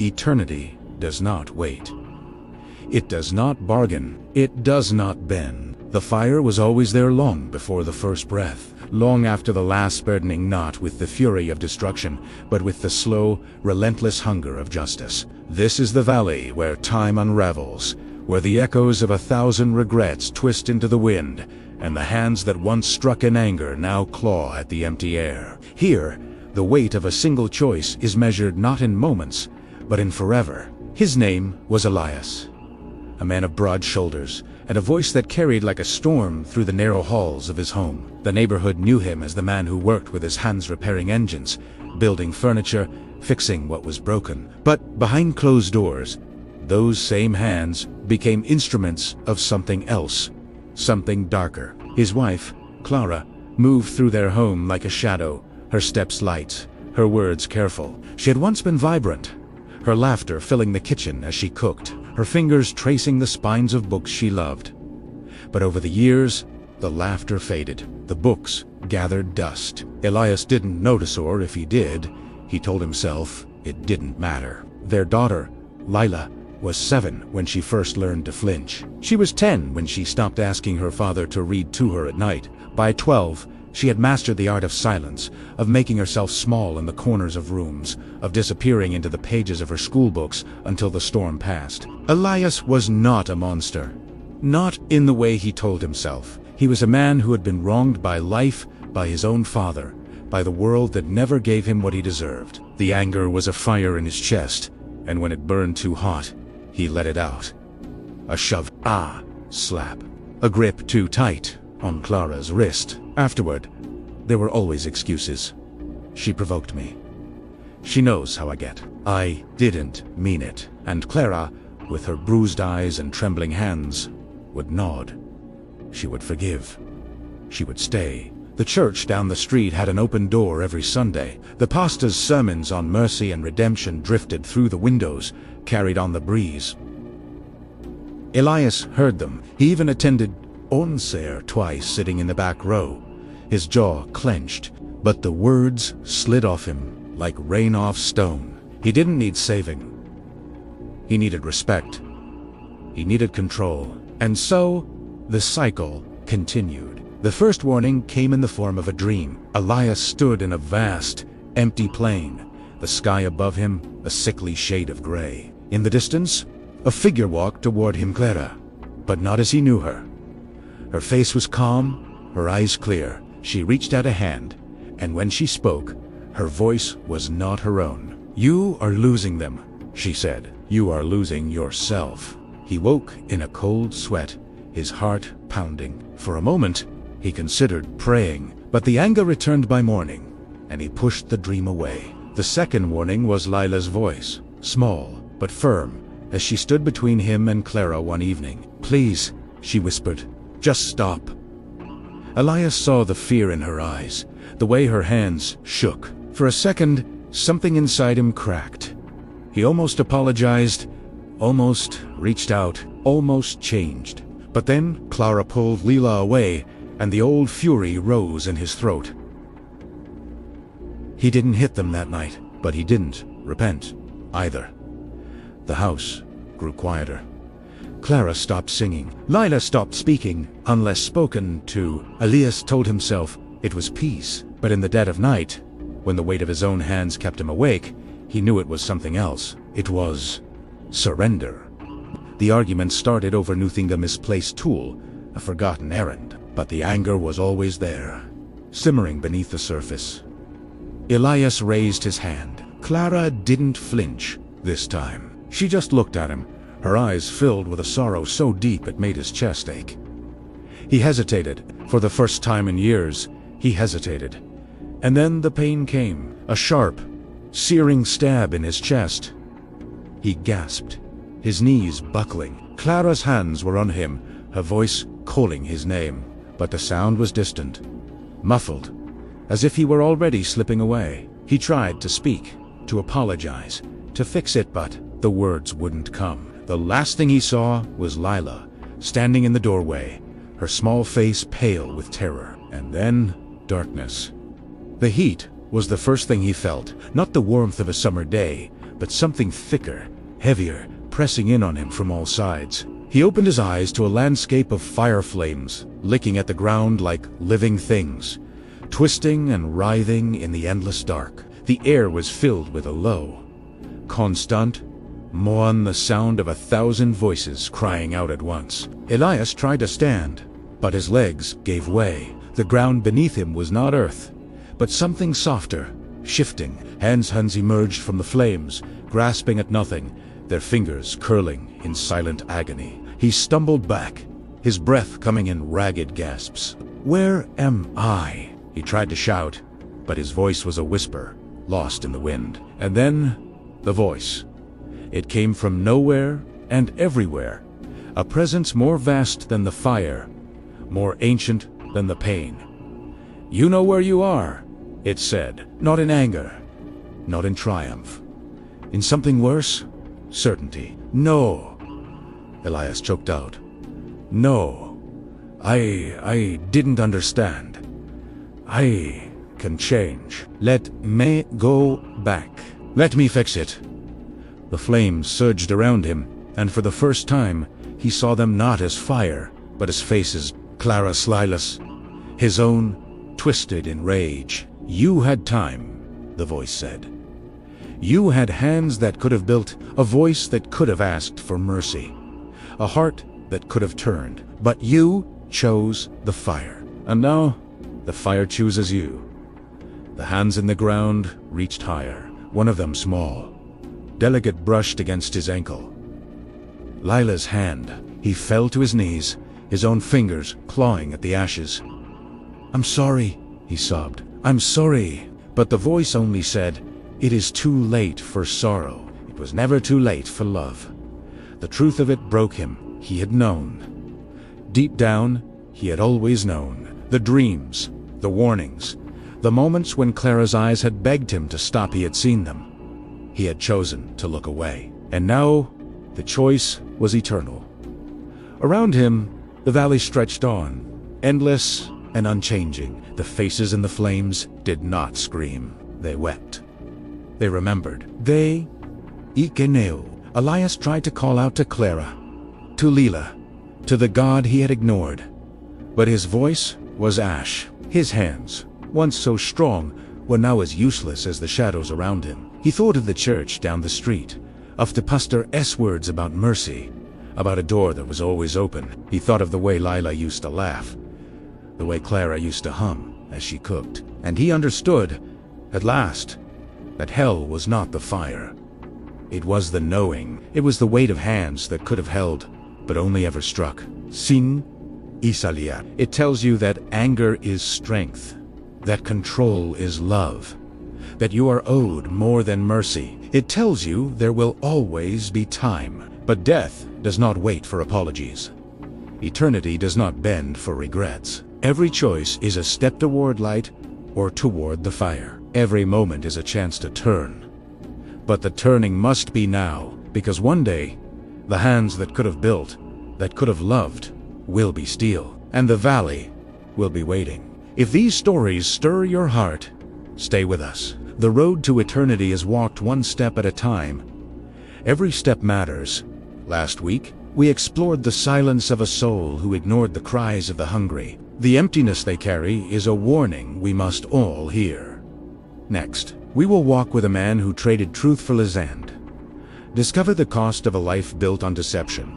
Eternity does not wait. It does not bargain. It does not bend. The fire was always there long before the first breath, long after the last, burdening not with the fury of destruction, but with the slow, relentless hunger of justice. This is the valley where time unravels, where the echoes of 1,000 regrets twist into the wind, and the hands that once struck in anger now claw at the empty air. Here, the weight of a single choice is measured not in moments, but in forever. His name was Elias, a man of broad shoulders, and a voice that carried like a storm through the narrow halls of his home. The neighborhood knew him as the man who worked with his hands repairing engines, building furniture, fixing what was broken. But behind closed doors, those same hands became instruments of something else, something darker. His wife, Clara, moved through their home like a shadow, her steps light, her words careful. She had once been vibrant, her laughter filling the kitchen as she cooked, her fingers tracing the spines of books she loved. But over the years, the laughter faded. The books gathered dust. Elias didn't notice, or if he did, he told himself it didn't matter. Their daughter, Lila, was 7 when she first learned to flinch. She was 10 when she stopped asking her father to read to her at night. By 12, she had mastered the art of silence, of making herself small in the corners of rooms, of disappearing into the pages of her school books until the storm passed. Elias was not a monster. Not in the way he told himself. He was a man who had been wronged by life, by his own father, by the world that never gave him what he deserved. The anger was a fire in his chest, and when it burned too hot, he let it out. A shove, slap. A grip too tight on Clara's wrist. Afterward, there were always excuses. She provoked me. She knows how I get. I didn't mean it. And Clara, with her bruised eyes and trembling hands, would nod. She would forgive. She would stay. The church down the street had an open door every Sunday. The pastor's sermons on mercy and redemption drifted through the windows, carried on the breeze. Elias heard them. He even attended onser twice, sitting in the back row, his jaw clenched, but the words slid off him like rain off stone. He didn't need saving. He needed respect. He needed control. And so, the cycle continued. The first warning came in the form of a dream. Elias stood in a vast, empty plain, the sky above him a sickly shade of gray. In the distance, a figure walked toward him, Clara, but not as he knew her. Her face was calm, her eyes clear. She reached out a hand, and when she spoke, her voice was not her own. "You are losing them," she said. "You are losing yourself." He woke in a cold sweat, his heart pounding. For a moment, he considered praying, but the anger returned by morning, and he pushed the dream away. The second warning was Lila's voice, small but firm, as she stood between him and Clara one evening. "Please," she whispered, "just stop." Elias saw the fear in her eyes, the way her hands shook. For a second, something inside him cracked. He almost apologized, almost reached out, almost changed. But then Clara pulled Lila away, and the old fury rose in his throat. He didn't hit them that night, but he didn't repent either. The house grew quieter. Clara stopped singing. Lila stopped speaking, unless spoken to. Elias told himself it was peace, but in the dead of night, when the weight of his own hands kept him awake, he knew it was something else. It was surrender. The argument started over nothing, a misplaced tool, a forgotten errand, but the anger was always there, simmering beneath the surface. Elias raised his hand. Clara didn't flinch this time. She just looked at him, her eyes filled with a sorrow so deep it made his chest ache. He hesitated. For the first time in years, he hesitated. And then the pain came, a sharp, searing stab in his chest. He gasped, his knees buckling. Clara's hands were on him, her voice calling his name, but the sound was distant, muffled, as if he were already slipping away. He tried to speak, to apologize, to fix it, but the words wouldn't come. The last thing he saw was Lila, standing in the doorway, her small face pale with terror, and then darkness. The heat was the first thing he felt, not the warmth of a summer day, but something thicker, heavier, pressing in on him from all sides. He opened his eyes to a landscape of fire flames, licking at the ground like living things, twisting and writhing in the endless dark. The air was filled with a low, constant moan, the sound of 1,000 voices crying out at once. Elias tried to stand, but his legs gave way. The ground beneath him was not earth, but something softer, shifting. Hands emerged from the flames, grasping at nothing, their fingers curling in silent agony. He stumbled back, his breath coming in ragged gasps. "Where am I?" He tried to shout, but his voice was a whisper, lost in the wind. And then, the voice. It came from nowhere and everywhere, a presence more vast than the fire, more ancient than the pain. "You know where you are," it said, not in anger, not in triumph. In something worse? Certainty. "No," Elias choked out. "No, I didn't understand. I can change. Let me go back. Let me fix it." The flames surged around him, and for the first time, he saw them not as fire, but as faces. Clara's Elias, his own, twisted in rage. "You had time," the voice said. "You had hands that could have built, a voice that could have asked for mercy, a heart that could have turned, but you chose the fire. And now, the fire chooses you." The hands in the ground reached higher, one of them small, delicate, brushed against his ankle. Lila's hand. He fell to his knees, his own fingers clawing at the ashes. "I'm sorry," he sobbed. "I'm sorry." But the voice only said, "It is too late for sorrow. It was never too late for love." The truth of it broke him. He had known. Deep down, he had always known. The dreams, the warnings, the moments when Clara's eyes had begged him to stop, he had seen them. He had chosen to look away. And now, the choice was eternal. Around him, the valley stretched on, endless and unchanging. The faces in the flames did not scream. They wept. They remembered. They, Ikeneo. Elias tried to call out to Clara, to Lila, to the god he had ignored. But his voice was ash. His hands, once so strong, were now as useless as the shadows around him. He thought of the church down the street, of the pastor's words about mercy, about a door that was always open. He thought of the way Lila used to laugh, the way Clara used to hum as she cooked. And he understood, at last, that hell was not the fire. It was the knowing. It was the weight of hands that could have held, but only ever struck. Sin Isalia. It tells you that anger is strength, that control is love, that you are owed more than mercy. It tells you there will always be time. But death does not wait for apologies. Eternity does not bend for regrets. Every choice is a step toward light or toward the fire. Every moment is a chance to turn. But the turning must be now, because one day, the hands that could have built, that could have loved, will be steel, and the valley will be waiting. If these stories stir your heart, stay with us. The road to eternity is walked one step at a time. Every step matters. Last week, we explored the silence of a soul who ignored the cries of the hungry. The emptiness they carry is a warning we must all hear. Next, we will walk with a man who traded truth for Lizand. Discover the cost of a life built on deception.